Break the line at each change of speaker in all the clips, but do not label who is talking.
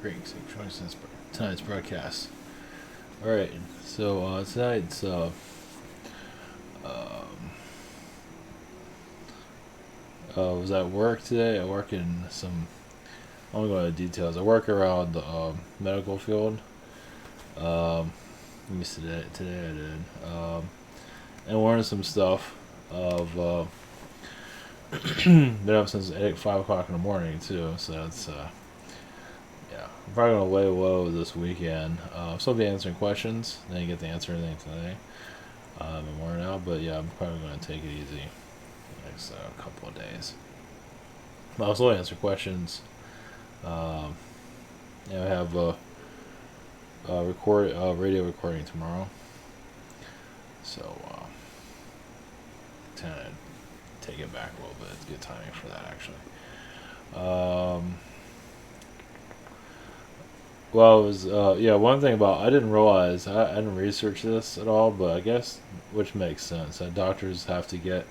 Great, tonight's broadcast. Alright, so tonight's was at work today. I work in some. I won't go into details. I work around the medical field. Let me see today I did. And learned some stuff of. Been up since 5 o'clock in the morning too, so that's yeah. I'm probably gonna lay low this weekend. So I'll be answering questions. Then you get to answer anything today. I'm worn out, but yeah, I'm probably gonna take it easy the next couple of days. But I'll still answer questions. Yeah, I have radio recording tomorrow, so kind of take it back a little bit. It's good timing for that, actually. Well, it was one thing about I didn't realize I didn't research this at all, but I guess which makes sense that doctors have to get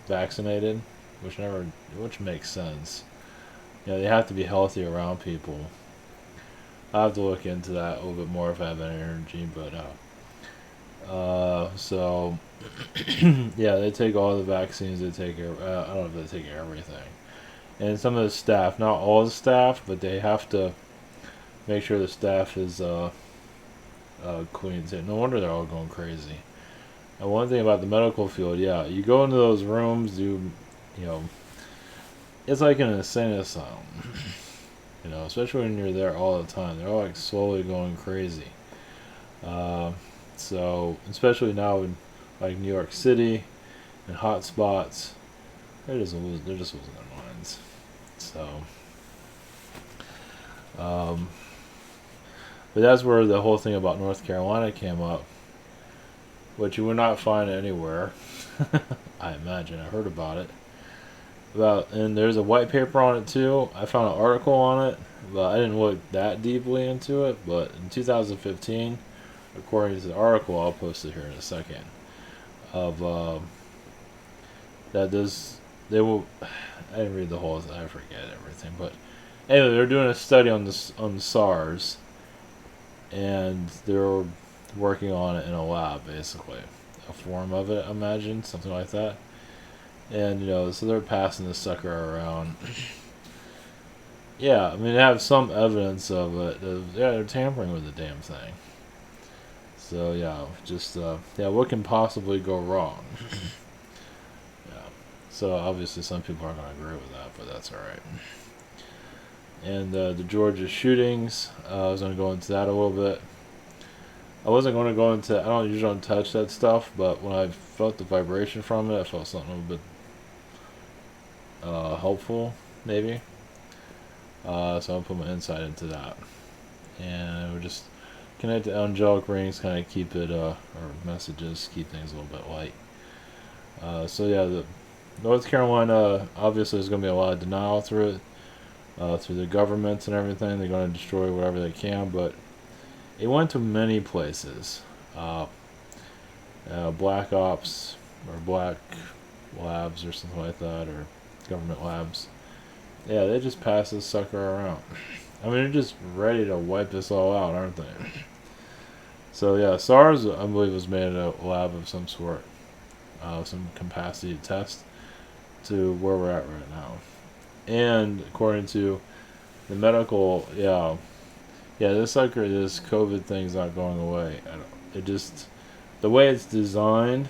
vaccinated, which makes sense. You know, they have to be healthy around people. I have to look into that a little bit more if I have any energy, but so yeah, they take all the vaccines. They take I don't know if they take everything, and some of the staff, not all the staff, but they have to make sure the staff is clean. No wonder they're all going crazy. And one thing about the medical field, yeah, you go into those rooms, you know, it's like an insane asylum. You know, especially when you're there all the time, they're all like slowly going crazy. So especially now in like New York City and hot spots, they're just losing their minds. So, but that's where the whole thing about North Carolina came up, which you would not find anywhere. I imagine I heard about it. And there's a white paper on it too. I found an article on it, but I didn't look that deeply into it. But in 2015, according to the article, I'll post it here in a second, of that they will. I didn't read the whole. I forget everything, but anyway, they're doing a study on the SARS, and they're working on it in a lab, basically, a form of it. I imagine something like that. And, you know, so they're passing this sucker around. Yeah, I mean, they have some evidence of it. They're tampering with the damn thing. So, yeah, just, what can possibly go wrong? Yeah. So, obviously, some people aren't going to agree with that, but that's alright. And the Georgia shootings, I was going to go into that a little bit. I wasn't going to go into, I don't usually touch that stuff, but when I felt the vibration from it, I felt something a little bit helpful, maybe. So I'll put my insight into that, and we'll just connect to angelic rings, kind of keep it, or messages, keep things a little bit light. So yeah, the North Carolina, obviously there's going to be a lot of denial through it, through the governments and everything. They're going to destroy whatever they can, but it went to many places. Black ops or black labs or something like that, or government labs. Yeah, they just pass this sucker around. I mean, they're just ready to wipe this all out, aren't they? So yeah, SARS, I believe, was made in a lab of some sort, some capacity to test to where we're at right now. And according to the medical, yeah, this sucker, this COVID thing's not going away. The way it's designed,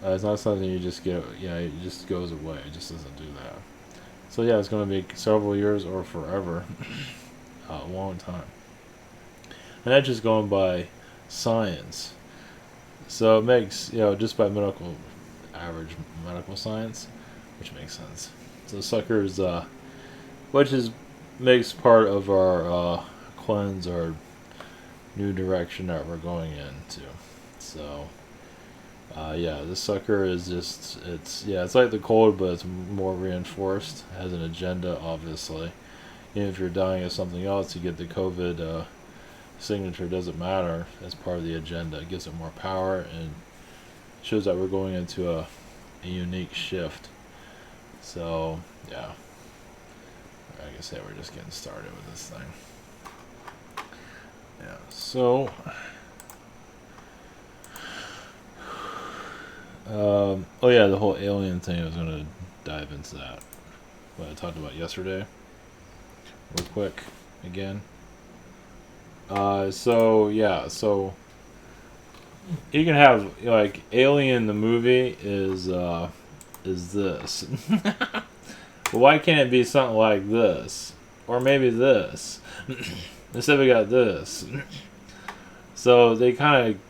it's not something you just get, it just goes away. It just doesn't do that. So yeah, it's going to be several years or forever, a long time. And that's just going by science. So it makes, just by average medical science, which makes sense. So suckers, makes part of our cleanse, our new direction that we're going into. So, this sucker is just, it's like the cold, but it's more reinforced. It has an agenda, obviously. Even if you're dying of something else, you get the COVID signature, doesn't matter. That's part of the agenda. It gives it more power and shows that we're going into a unique shift. So, yeah. like I said, we're just getting started with this thing. Yeah, so oh yeah, the whole alien thing, I was gonna dive into that. What I talked about yesterday. Real quick again. So yeah, so you can have like Alien the movie is this. But why can't it be something like this? Or maybe this. Instead we got this. So they kind of,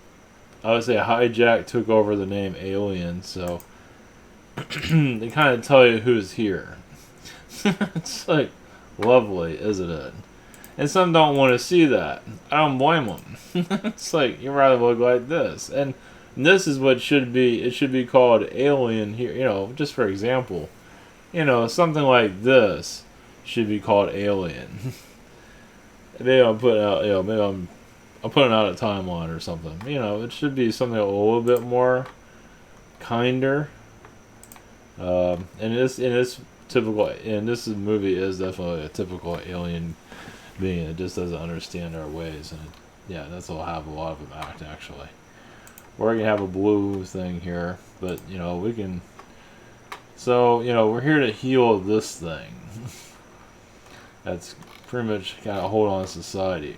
I would say, hijacked, took over the name Alien, so they kind of tell you who's here. It's like lovely, isn't it? And some don't want to see that. I don't blame them. It's like, you'd rather look like this. And this is what should be, it should be called Alien here, you know, just for example. You know, something like this should be called Alien. Maybe I'm putting out, you know, maybe I'm putting out a timeline or something. You know, it should be something a little bit more kinder. And this typical, and this movie is definitely a typical alien being. It just doesn't understand our ways, and yeah, that's what have a lot of them act actually. We're gonna have a blue thing here, but you know we can. So you know we're here to heal this thing. That's pretty much kind of hold on society.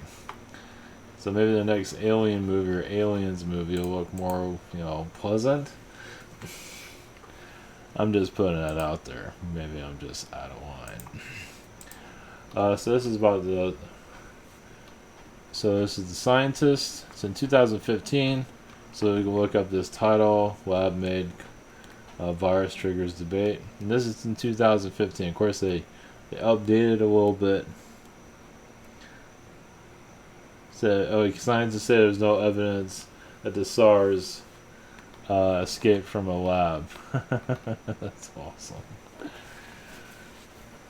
So maybe the next Alien movie or Aliens movie will look more, you know, pleasant. I'm just putting that out there. Maybe I'm just out of line. So this is about the. So this is the scientist. It's in 2015. So we can look up this title. Lab made virus triggers debate. And this is in 2015. Of course, they updated a little bit. So, scientists say there's no evidence that the SARS escaped from a lab. That's awesome.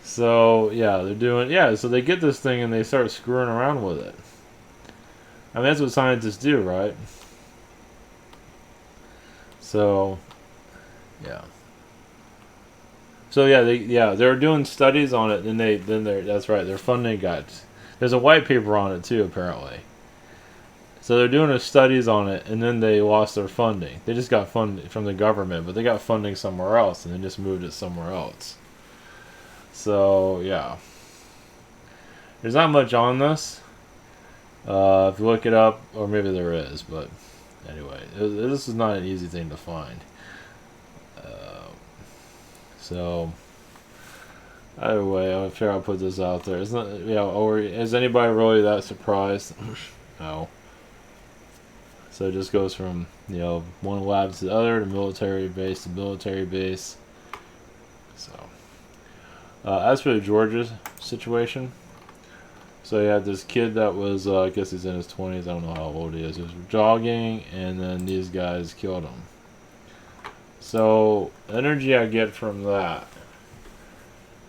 So yeah, they're doing so they get this thing and they start screwing around with it. I mean that's what scientists do, right? So yeah. So they're doing studies on it, and that's right, their funding got. There's a white paper on it too, apparently. So they're doing studies on it, and then they lost their funding. They just got funding from the government, but they got funding somewhere else, and they just moved it somewhere else. So yeah, there's not much on this. If you look it up, or maybe there is, but anyway, this is not an easy thing to find. So either way, I'm sure I'll put this out there. It's not, or is anybody really that surprised? No. So it just goes from one lab to the other, to military base to military base. So as for the Georgia situation, so you had this kid that was I guess he's in his 20s. I don't know how old he is. He was jogging, and then these guys killed him. So the energy I get from that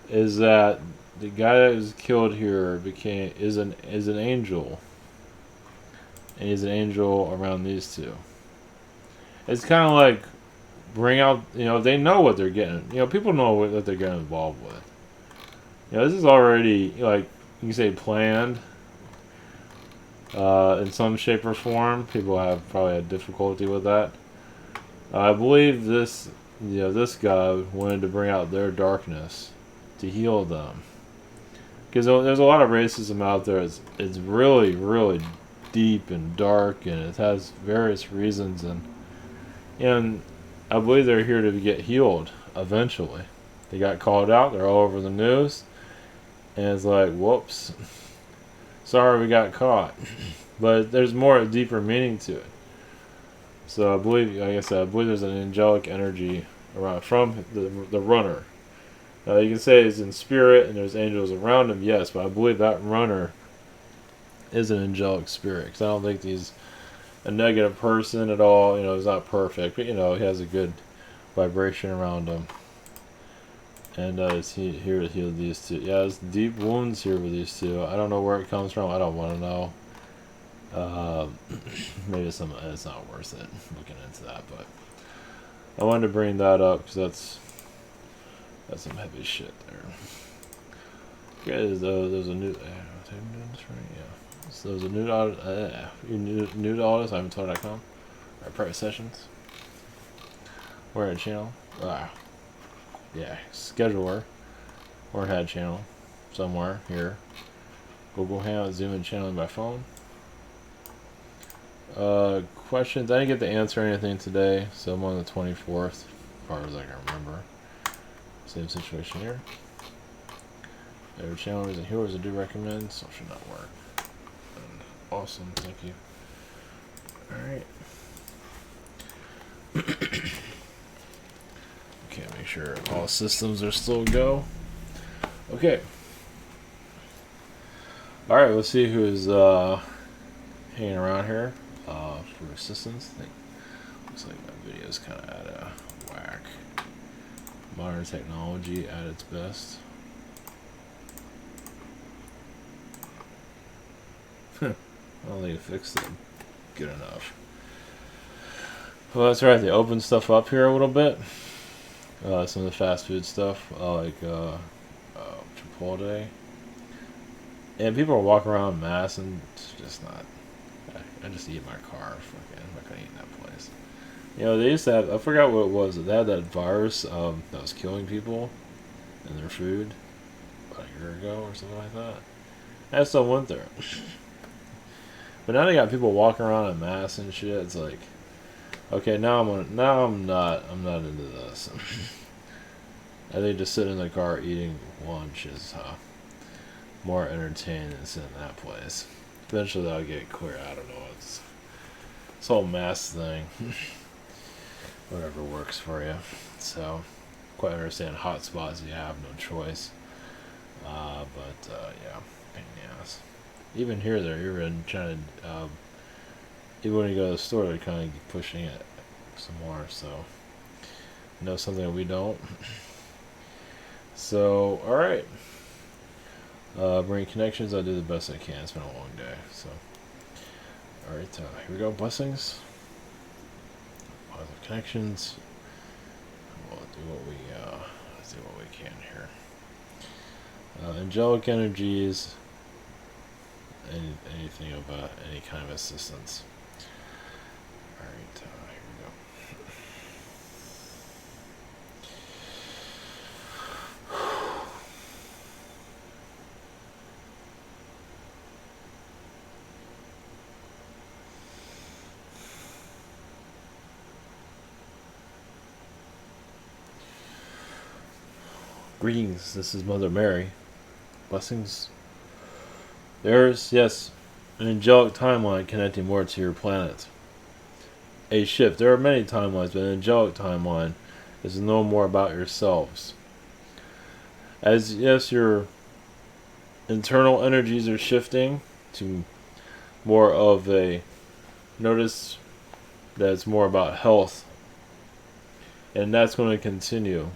is that the guy that was killed here is an angel, and he's an angel around these two. It's kind of like bring out, they know what they're getting. People know what they're getting involved with. This is already like you can say planned in some shape or form. People have probably had difficulty with that. I believe this guy wanted to bring out their darkness to heal them, because there's a lot of racism out there. It's really, really deep and dark, and it has various reasons, and I believe they're here to get healed eventually. They got called out. They're all over the news, and it's like, whoops, sorry we got caught. But there's more deeper meaning to it. So I believe, like I said, I believe there's an angelic energy around from the runner. You can say he's in spirit and there's angels around him, yes, but I believe that runner is an angelic spirit, because I don't think he's a negative person at all. He's not perfect, but he has a good vibration around him. And is he here to heal these two? Yeah, there's deep wounds here with these two. I don't know where it comes from. I don't want to know. Maybe it's not worth it looking into that, but I wanted to bring that up because that's some heavy shit there. There's a new. Was I doing this right? Yeah. So there's a nude audit. Nude audits. I haven't told.com. Our private sessions. We're at a channel. Yeah. Scheduler. Or had channel. Somewhere here. Google Hangout, Zoom, and channeling by phone. Questions. I didn't get to answer anything today, so I'm on the 24th, as far as I can remember. Same situation here. Every channel is here, I do recommend. Social network. And awesome, thank you. Alright. Okay, make sure all systems are still go. Okay. Alright, let's see who's hanging around here for assistance. Looks like my video's kind of out of whack. Modern technology at its best. I don't think it fixed it good enough. Well, that's right. They opened stuff up here a little bit. Some of the fast food stuff, like Chipotle. And people are walking around in masks, and it's just not. I just eat in my car. Fucking, I'm not gonna eat in that place. You know, they used to have. I forgot what it was. They had that virus that was killing people in their food about a year ago or something like that. I still went there. But now they got people walking around in masks and shit. It's like, okay, now I'm not into this. I think just sitting in the car eating lunch is more entertaining than sitting in that place. Eventually that'll get clear. I don't know. It's this whole mask thing. Whatever works for you. So, quite understand hot spots you have no choice. But yeah, pain in the ass. Even here, you're in trying to. Even when you go to the store, they're kind of pushing it some more. So, you know something that we don't. So, all right. Bring connections. I do the best I can. It's been a long day. So, all right. Here we go. Blessings. Positive connections. We'll do what we let's do what we can here. Angelic energies. Anything about any kind of assistance. All right. Here we go. Greetings, this is Mother Mary. Blessings. There's, yes, an angelic timeline connecting more to your planet. A shift. There are many timelines, but an angelic timeline is to know more about yourselves. As, yes, your internal energies are shifting to more of a, notice that it's more about health. And that's going to continue.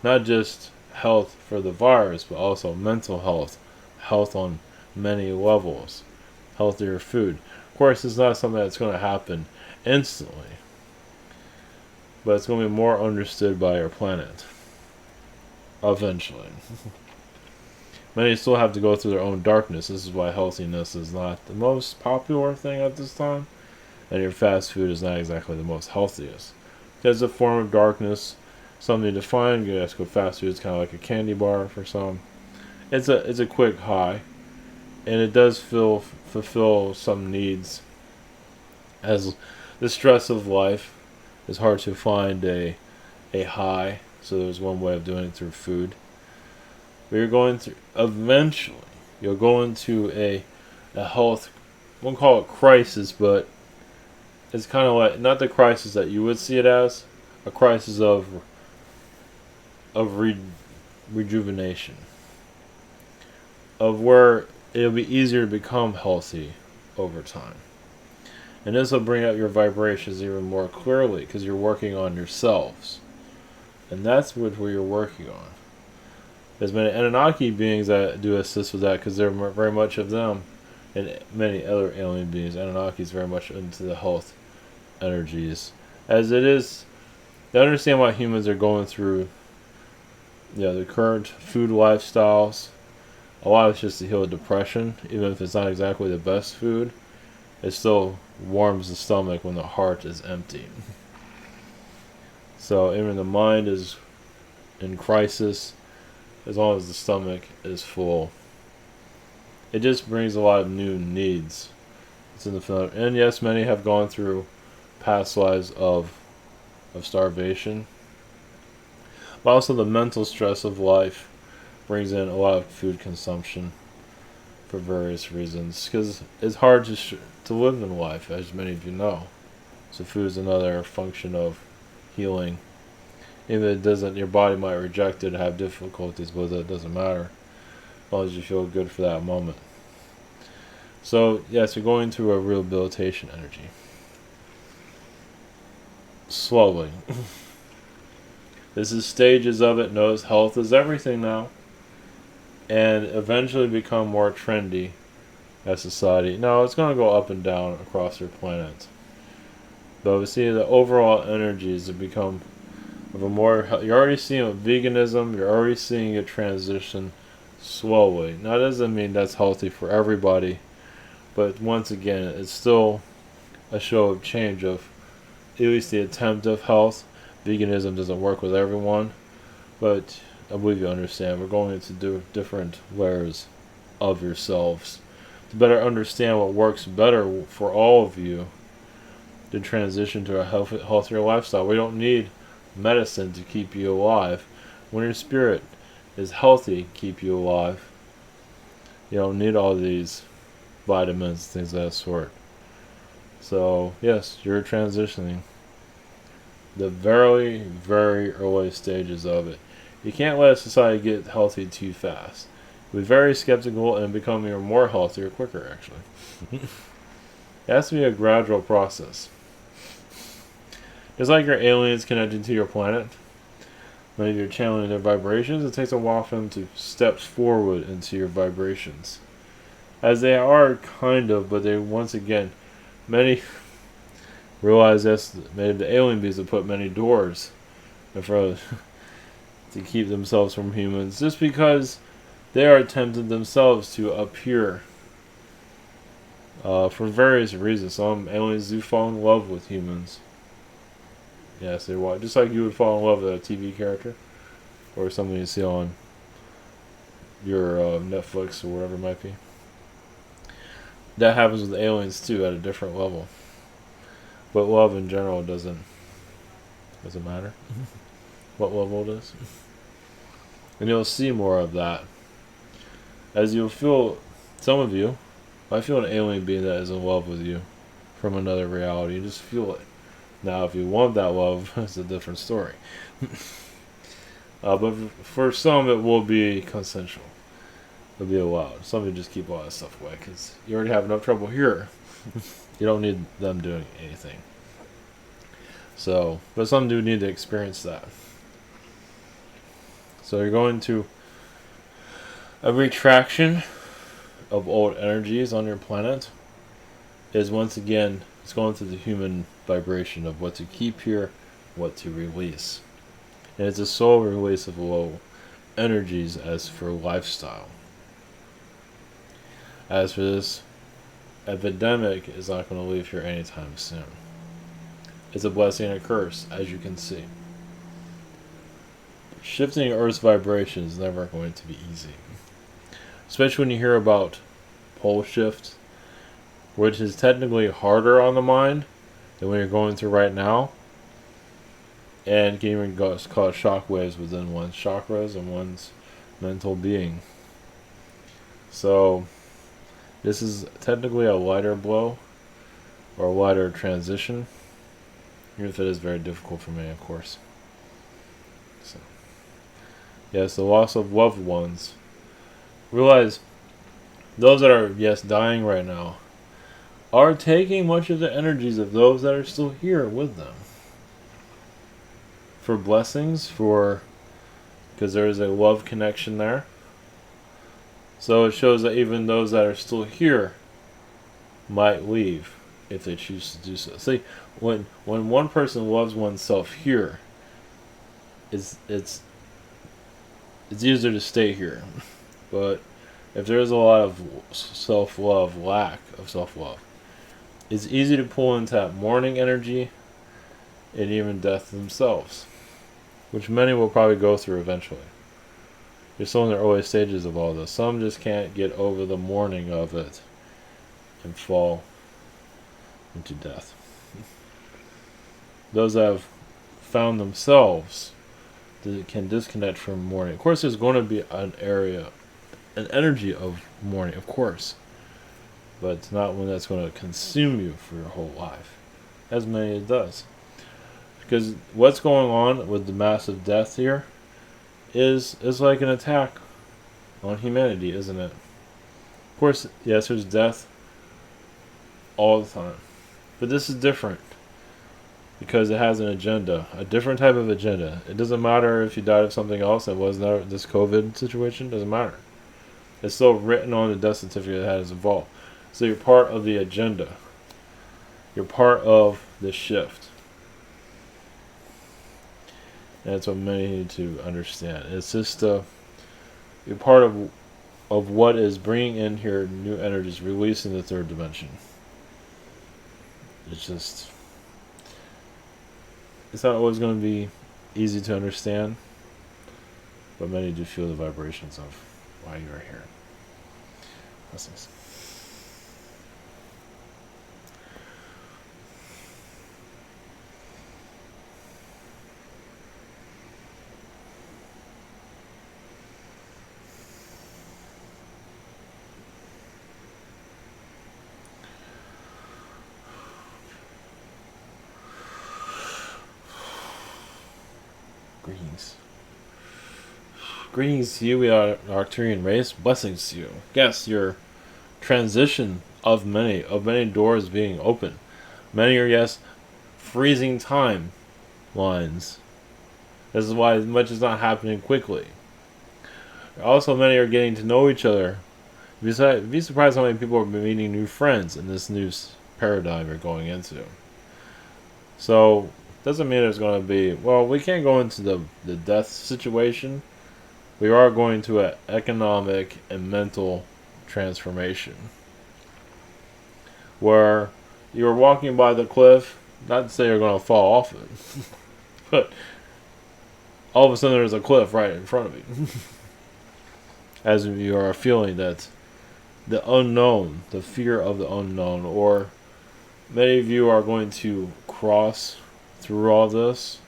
Not just health for the virus, but also mental health, health on many levels, healthier food. Of course, it's not something that's going to happen instantly, but it's going to be more understood by our planet eventually. Many still have to go through their own darkness. This is why healthiness is not the most popular thing at this time, and your fast food is not exactly the most healthiest. It's a form of darkness. Something to find. You guys go fast food. It's kind of like a candy bar for some. It's a quick high, and it does fulfill some needs. As the stress of life is hard to find a high, so there's one way of doing it through food. But you're going through eventually. You'll go into a health. I won't call it crisis, but it's kind of like not the crisis that you would see it as, a crisis of rejuvenation, of where it'll be easier to become healthy over time. And this will bring out your vibrations even more clearly because you're working on yourselves. And that's what you're working on. There's many Anunnaki beings that do assist with that because there are very much of them, and many other alien beings. Anunnaki is very much into the health energies. As it is, they understand why humans are going through the current food lifestyles, A lot is just to heal depression, even if it's not exactly the best food. It still warms the stomach when the heart is empty. So even the mind is in crisis, as long as the stomach is full. It just brings a lot of new needs. It's in the film. And yes, many have gone through past lives of starvation. But also the mental stress of life brings in a lot of food consumption for various reasons. Because it's hard to live in life, as many of you know. So food is another function of healing. Even if it doesn't, your body might reject it and have difficulties with it. It doesn't matter, as long as you feel good for that moment. So yes, you're going through a rehabilitation energy. Slowly. This is stages of it. Notice health is everything now, and eventually become more trendy as society. Now it's going to go up and down across your planet, but we see the overall energies have become of a more. You're already seeing veganism. You're already seeing a transition slowly. Now, that doesn't mean that's healthy for everybody, but once again, it's still a show of change of at least the attempt of health. Veganism doesn't work with everyone, but I believe you understand. We're going to do different layers of yourselves to better understand what works better for all of you to transition to a healthier lifestyle. We don't need medicine to keep you alive. When your spirit is healthy, keep you alive. You don't need all these vitamins, things of that sort. So yes, you're transitioning. The very, very early stages of it. You can't let society get healthy too fast. Be very skeptical and become even more healthier quicker, actually. It has to be a gradual process. Just like your aliens connected to your planet, when you're channeling their vibrations, it takes a while for them to step forward into your vibrations. As they are, kind of, but they, once again, many realize this, maybe the alien beings have put many doors in front of to keep themselves from humans, just because they are tempted themselves to appear for various reasons. Some aliens do fall in love with humans. Yes, they watch. Just like you would fall in love with a TV character or something you see on your Netflix or whatever it might be. That happens with aliens too, at a different level. But love in general doesn't matter what level it is. And you'll see more of that as you'll feel. Some of you, I feel an alien being that is in love with you from another reality. You just feel it. Now, if you want that love, it's a different story. But for some, it will be consensual. It'll be allowed. Some of you just keep all that stuff away because you already have enough trouble here. You don't need them doing anything. So, but some do need to experience that. So you're going to a retraction of old energies on your planet. Is once again, it's going through the human vibration of what to keep here, what to release. And it's a soul release of low energies as for lifestyle. As for this epidemic, is not going to leave here anytime soon. It's a blessing and a curse, as you can see. Shifting Earth's vibration is never going to be easy. Especially when you hear about pole shift, which is technically harder on the mind than what you're going through right now. And can even cause shock waves within one's chakras and one's mental being. So, this is technically a lighter blow, or a lighter transition. Even if it is very difficult for me, of course. So, yes, the loss of loved ones. Realize, those that are, yes, dying right now, are taking much of the energies of those that are still here with them. For blessings, because there is a love connection there. So it shows that even those that are still here might leave if they choose to do so. See, when one person loves oneself here, it's easier to stay here. But if there's a lot of self-love, lack of self-love, it's easy to pull into that mourning energy and even death themselves, which many will probably go through eventually. They're still in the early stages of all this. Some just can't get over the mourning of it and fall into death. Those that have found themselves that can disconnect from mourning. Of course, there's going to be an energy of mourning, of course. But it's not one that's going to consume you for your whole life, as many it does. Because what's going on with the massive death here is like an attack on humanity, isn't it? Of course, yes, there's death all the time. But this is different because it has an agenda, a different type of agenda. It doesn't matter if you died of something else that was not this COVID situation, doesn't matter. It's still written on the death certificate that has involved. So you're part of the agenda. You're part of the shift. And that's what many need to understand. It's just you're part of what is bringing in here new energies, releasing the third dimension. It's not always going to be easy to understand, but many do feel the vibrations of why you are here. That's nice. Greetings. Greetings to you, we are an Arcturian race. Blessings to you. Yes, your transition of many doors being open. Many are, yes, freezing time lines. This is why much is not happening quickly. Also, many are getting to know each other. You'd be surprised how many people are meeting new friends in this new paradigm you're going into. So, doesn't mean there's going to be, well, we can't go into the death situation. We are going to an economic and mental transformation where you're walking by the cliff, not to say you're going to fall off it, but all of a sudden there's a cliff right in front of you. As you are feeling that the unknown, the fear of the unknown, or many of you are going to cross through all this,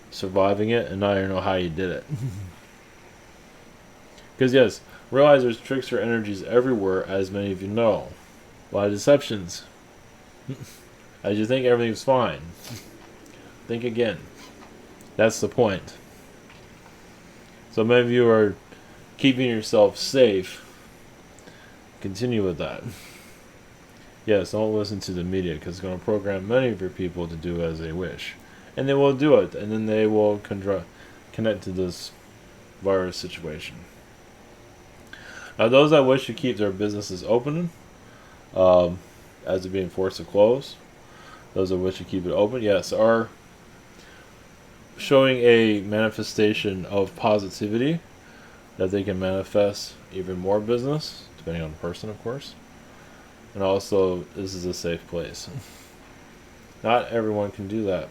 surviving it, and now you know how you did it. Because yes, realize there's tricks or energies everywhere, as many of you know. A lot of deceptions. As you think everything's fine, think again. That's the point. So many of you are keeping yourself safe. Continue with that. Yes, don't listen to the media because it's going to program many of your people to do as they wish. And they will do it, and then they will connect to this virus situation. Now, those that wish to keep their businesses open, as they're being forced to close, those that wish to keep it open, yes, are showing a manifestation of positivity that they can manifest even more business, depending on the person, of course. And also, this is a safe place. Not everyone can do that.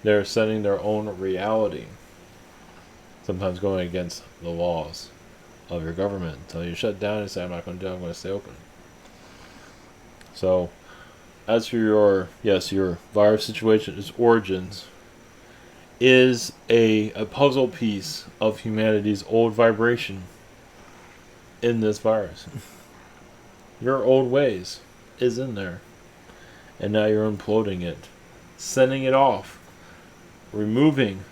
They're setting their own reality. Sometimes going against the laws of your government. Until you shut down and say, I'm not going to do it, I'm going to stay open. So, as for your virus situation, its origins is a puzzle piece of humanity's old vibration in this virus. Your old ways is in there. And now you're imploding it. Sending it off. Removing.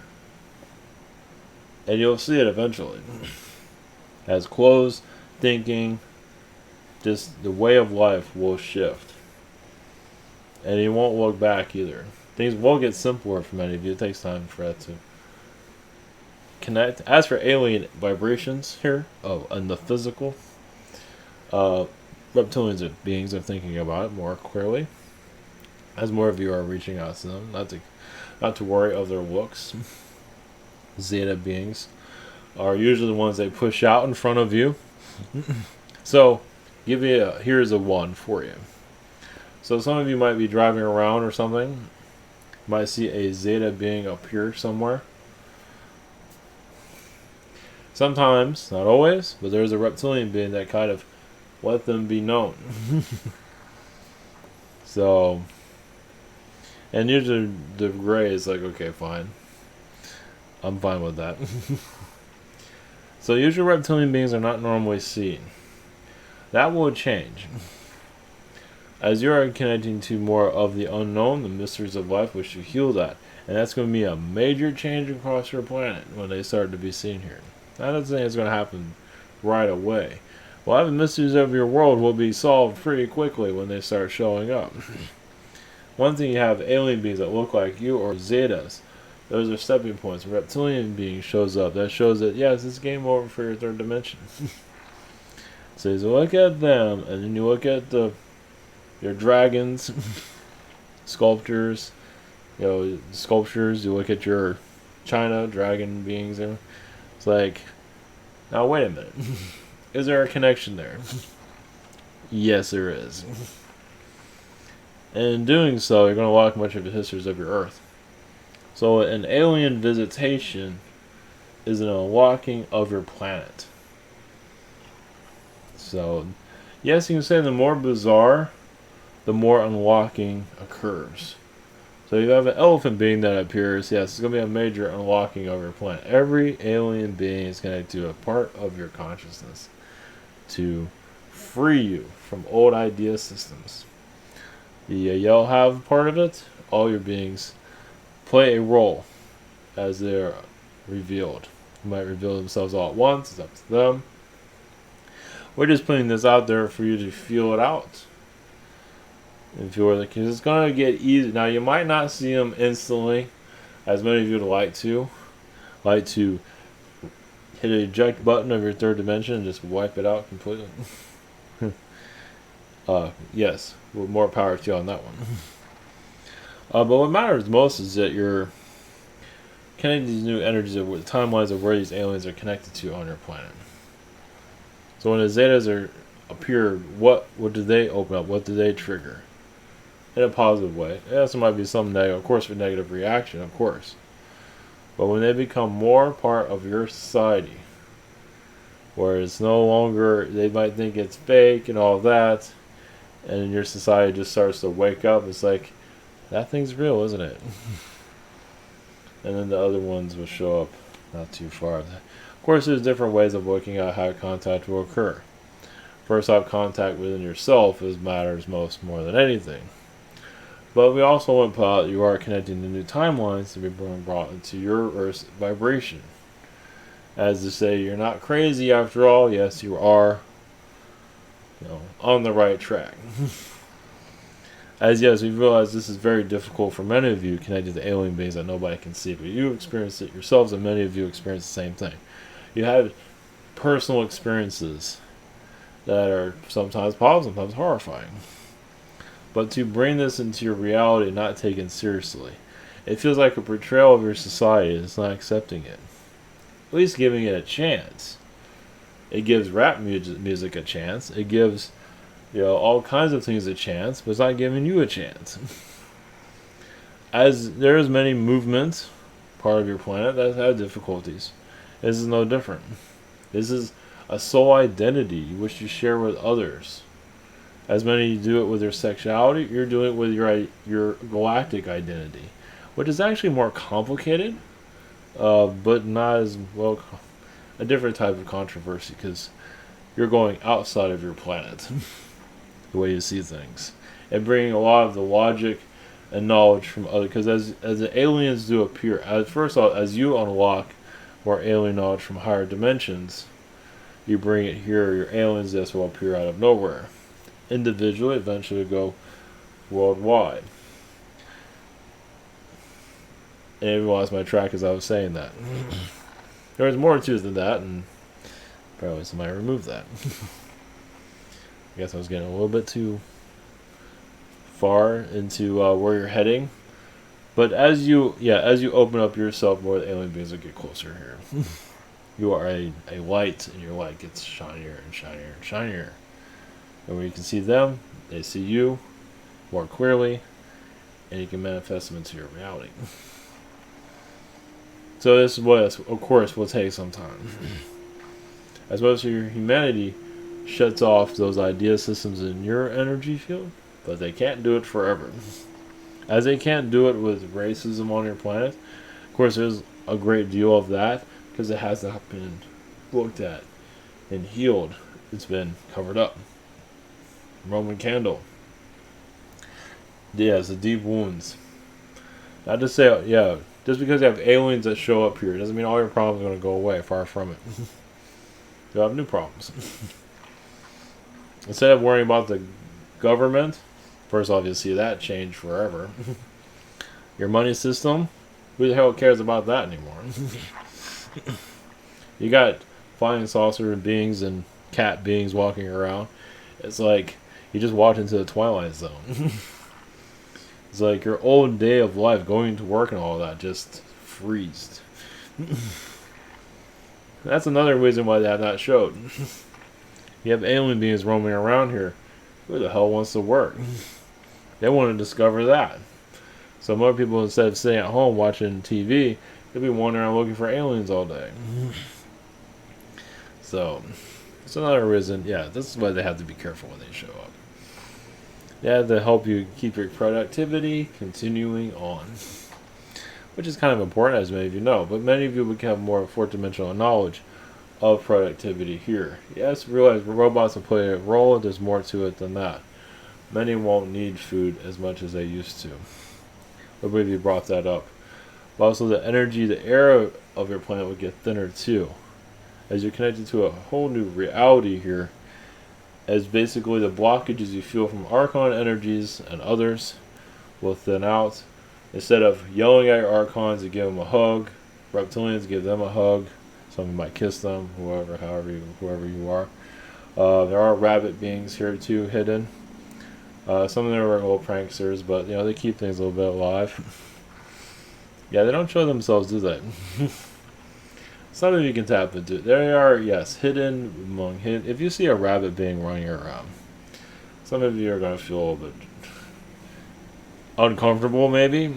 And you'll see it eventually. As clothes, thinking, just the way of life will shift. And you won't look back either. Things will get simpler for many of you. It takes time for that to connect. As for alien vibrations here, and the physical, reptilians or beings are thinking about it more clearly. As more of you are reaching out to them, not to worry of their looks. Zeta beings are usually the ones they push out in front of you So, here's a one for you. So some of you might be driving around or something, might see a Zeta being appear somewhere. Sometimes, not always, but there's a reptilian being that kind of let them be known. So, and usually the gray is like, okay, fine. I'm fine with that. So usually reptilian beings are not normally seen. That will change. As you are connecting to more of the unknown, the mysteries of life, which you heal that. And that's going to be a major change across your planet when they start to be seen here. I don't think it's going to happen right away. Well, the mysteries of your world will be solved pretty quickly when they start showing up. One thing, you have alien beings that look like you, or Zetas. Those are stepping points. A reptilian being shows up. That shows that, yes, it's game over for your third dimension. So you look at them, and then you look at your dragons, sculptures, sculptures. You look at your China dragon beings. It's like, now wait a minute. Is there a connection there? Yes, there is. And in doing so, you're going to unlock much of the histories of your Earth. So an alien visitation is an unlocking of your planet. So, yes, you can say the more bizarre, the more unlocking occurs. So you have an elephant being that appears, yes, it's going to be a major unlocking of your planet. Every alien being is connected to a part of your consciousness to free you from old idea systems. You'll have part of it. All your beings play a role as they're revealed. You might reveal themselves all at once. It's up to them. We're just putting this out there for you to feel it out. And feel it, because it's going to get easy. Now, you might not see them instantly, as many of you would like to. Like to hit the eject button of your third dimension and just wipe it out completely. Yes, with more power to you on that one. But what matters most is that you're connecting these new energies of the timelines of where these aliens are connected to on your planet. So when the Zetas appear, what do they open up? What do they trigger? In a positive way. Yes, there might be some negative, of course, for negative reaction, of course. But when they become more part of your society, where it's no longer, they might think it's fake and all that, and your society just starts to wake up, it's like, that thing's real, isn't it? And then the other ones will show up not too far. Of course, there's different ways of looking at how contact will occur. First off, contact within yourself matters more than anything. But we also want to put out you are connecting to new timelines to be brought into your Earth's vibration. As to say, you're not crazy after all. Yes, you are, on the right track. As yes, we've realized this is very difficult for many of you connected to alien beings that nobody can see, but you experience it yourselves, and many of you experience the same thing. You have personal experiences that are sometimes positive, sometimes horrifying. But to bring this into your reality and not take it seriously, it feels like a portrayal of your society, and it's not accepting it. At least giving it a chance. It gives rap music a chance. It gives all kinds of things a chance, but it's not giving you a chance. As there's many movements, part of your planet, that have difficulties. This is no different. This is a soul identity which you share with others. As many do it with their sexuality, you're doing it with your galactic identity, which is actually more complicated, but not as well, a different type of controversy, because you're going outside of your planet. The way you see things, and bringing a lot of the logic and knowledge from other, because as the aliens do appear, first of all, as you unlock more alien knowledge from higher dimensions, you bring it here. Your aliens just will appear out of nowhere, individually, eventually go worldwide. And everyone lost my track as I was saying that. There was more to it than that, and probably somebody removed that. I guess I was getting a little bit too far into where you're heading. But as you open up yourself more, the alien beings will get closer here. You are a light, and your light gets shinier and shinier and shinier. And when you can see them, they see you more clearly, and you can manifest them into your reality. So this is what, of course, will take some time. As well as your humanity shuts off those idea systems in your energy field, but they can't do it forever. As they can't do it with racism on your planet, of course, there's a great deal of that because it has not been looked at and healed. It's been covered up. Roman candle. Yes, the deep wounds. Not to say, yeah, just because you have aliens that show up here doesn't mean all your problems are going to go away. Far from it. You'll have new problems. Instead of worrying about the government, first off, you'll see that change forever. Your money system, who the hell cares about that anymore? You got flying saucer beings and cat beings walking around. It's like you just walked into the Twilight Zone. It's like your old day of life, going to work and all that, just freezed. That's another reason why they have not showed. You have alien beings roaming around here. Who the hell wants to work? They want to discover that. So more people, instead of sitting at home watching TV, they'll be wandering around looking for aliens all day. So, it's another reason, yeah, this is why they have to be careful when they show up. They have to help you keep your productivity continuing on. Which is kind of important, as many of you know, but many of you would have more fourth-dimensional knowledge of productivity here. Yes, realize robots will play a role, there's more to it than that. Many won't need food as much as they used to. I believe you brought that up. But also the energy, the air of your planet will get thinner too. As you're connected to a whole new reality here, as basically the blockages you feel from Archon energies and others will thin out. Instead of yelling at your Archons, you give them a hug. Reptilians, give them a hug. Some of you might kiss them, whoever you are. There are rabbit beings here too, hidden. Some of them are little pranksters, but they keep things a little bit alive. Yeah, they don't show themselves, do they? Some of you can tap into. They are, yes, hidden among hidden. If you see a rabbit being running around, some of you are going to feel a little bit uncomfortable, maybe.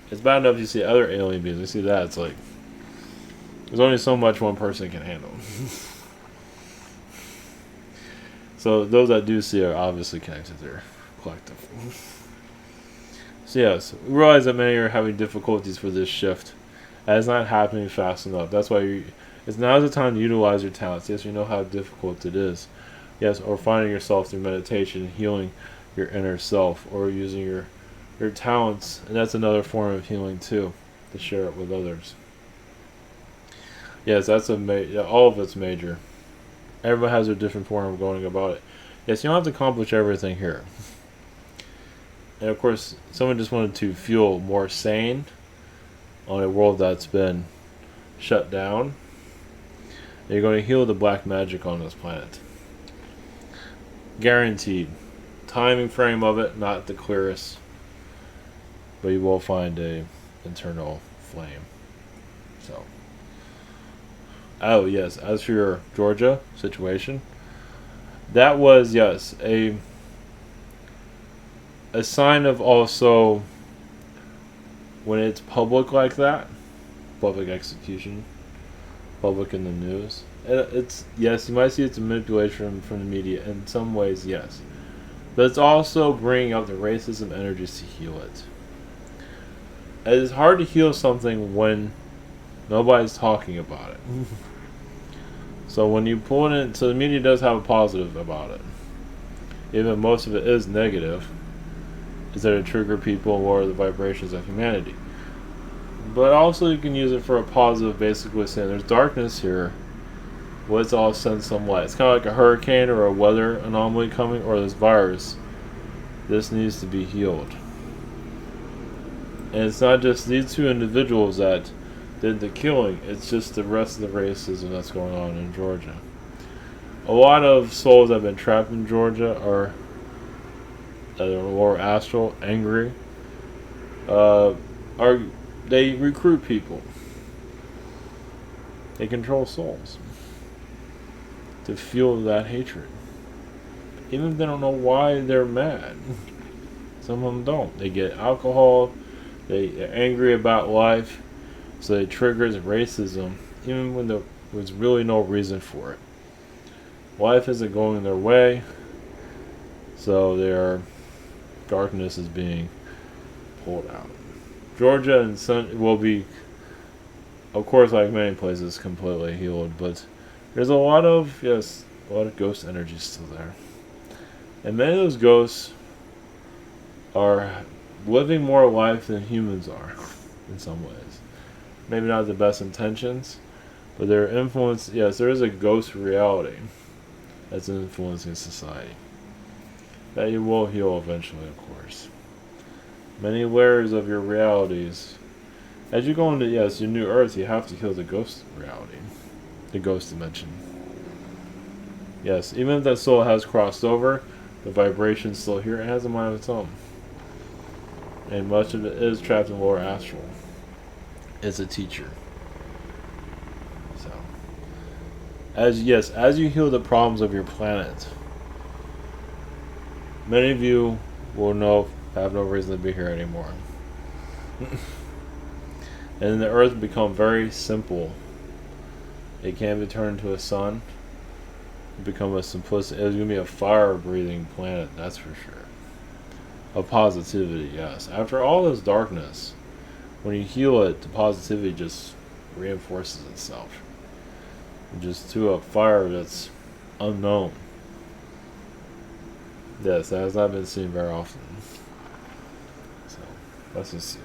It's bad enough you see other alien beings. You see that, it's like there's only so much one person can handle. So those that do see are obviously connected to their collective. So yes, we realize that many are having difficulties for this shift. And it's not happening fast enough. That's why it's now the time to utilize your talents. Yes, you know how difficult it is. Yes, or finding yourself through meditation, healing your inner self, or using your talents, and that's another form of healing too, to share it with others. Yes, that's all of it's major. Everyone has a different form of going about it. Yes, you don't have to accomplish everything here. And of course, someone just wanted to feel more sane on a world that's been shut down. And you're going to heal the black magic on this planet. Guaranteed. Timing frame of it, not the clearest, but you will find a internal flame. So, oh yes, as for your Georgia situation, that was, yes, a sign of also when it's public like that, public execution, public in the news. It's, yes, you might see it's a manipulation from the media in some ways, yes. But it's also bringing up the racism energies to heal it. It is hard to heal something when nobody's talking about it. So when you pull it in, so the media does have a positive about it. Even most of it is negative, is that it trigger people and lower the vibrations of humanity. But also you can use it for a positive, basically saying there's darkness here. Let's all send some light. It's kind of like a hurricane or a weather anomaly coming, or this virus. This needs to be healed. And it's not just these two individuals that did the killing. It's just the rest of the racism that's going on in Georgia. A lot of souls that have been trapped in Georgia are lower astral, angry. They recruit people. They control souls to feel that hatred. Even if they don't know why they're mad. Some of them don't. They get alcohol, they're angry about life, so it triggers racism, even when there was really no reason for it. Life isn't going their way, so their darkness is being pulled out. Georgia and Sun will be, of course, like many places, completely healed, but there's a lot of ghost energy still there. And many of those ghosts are living more life than humans are, in some ways. Maybe not the best intentions, but their influence, yes, there is a ghost reality that's influencing society. That you will heal eventually, of course. Many layers of your realities. As you go into, your new earth, you have to heal the ghost reality. The ghost dimension. Yes, even if that soul has crossed over, the vibration's still here. It has a mind of its own. And much of it is trapped in lower astral. It's a teacher. So, as you heal the problems of your planet, many of you will have no reason to be here anymore. And the earth will become very simple. It can be turned into a sun. Become a simplistic. It's going to be a fire-breathing planet, that's for sure. Of positivity, yes. After all this darkness, when you heal it, the positivity just reinforces itself. Just to a fire that's unknown. Yes, that has not been seen very often. So, let's just see.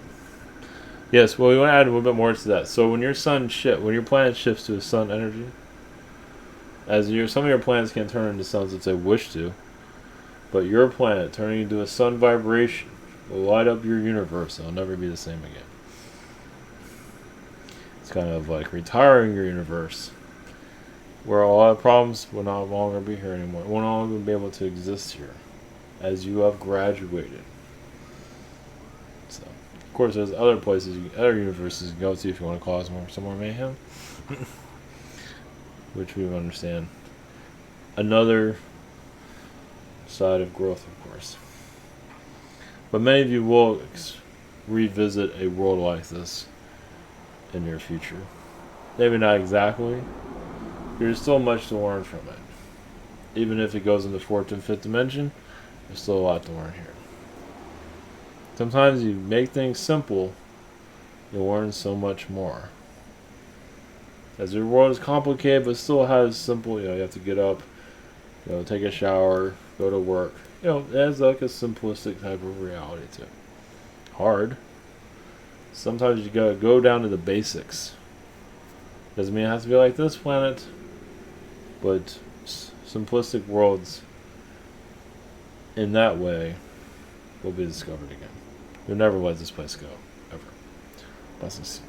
Yes, well, we want to add a little bit more to that. So when your planet shifts to a sun energy, some of your planets can turn into suns if they wish to, but your planet turning into a sun vibration will light up your universe. It'll never be the same again. It's kind of like retiring your universe, where a lot of problems will no longer be here anymore. It will no longer be able to exist here, as you have graduated. So, of course, there's other places, other universes you can go to if you want to cause some more mayhem. Which we understand. Another side of growth, of course. But many of you will revisit a world like this in your future. Maybe not exactly. There's still much to learn from it. Even if it goes into 4th and 5th dimension, there's still a lot to learn here. Sometimes you make things simple, you'll learn so much more. As your world is complicated, but still has simple, you have to get up, take a shower, go to work. It has like a simplistic type of reality to it. Hard. Sometimes you gotta go down to the basics. Doesn't mean it has to be like this planet, but simplistic worlds in that way will be discovered again. You'll never let this place go, ever. Blessings.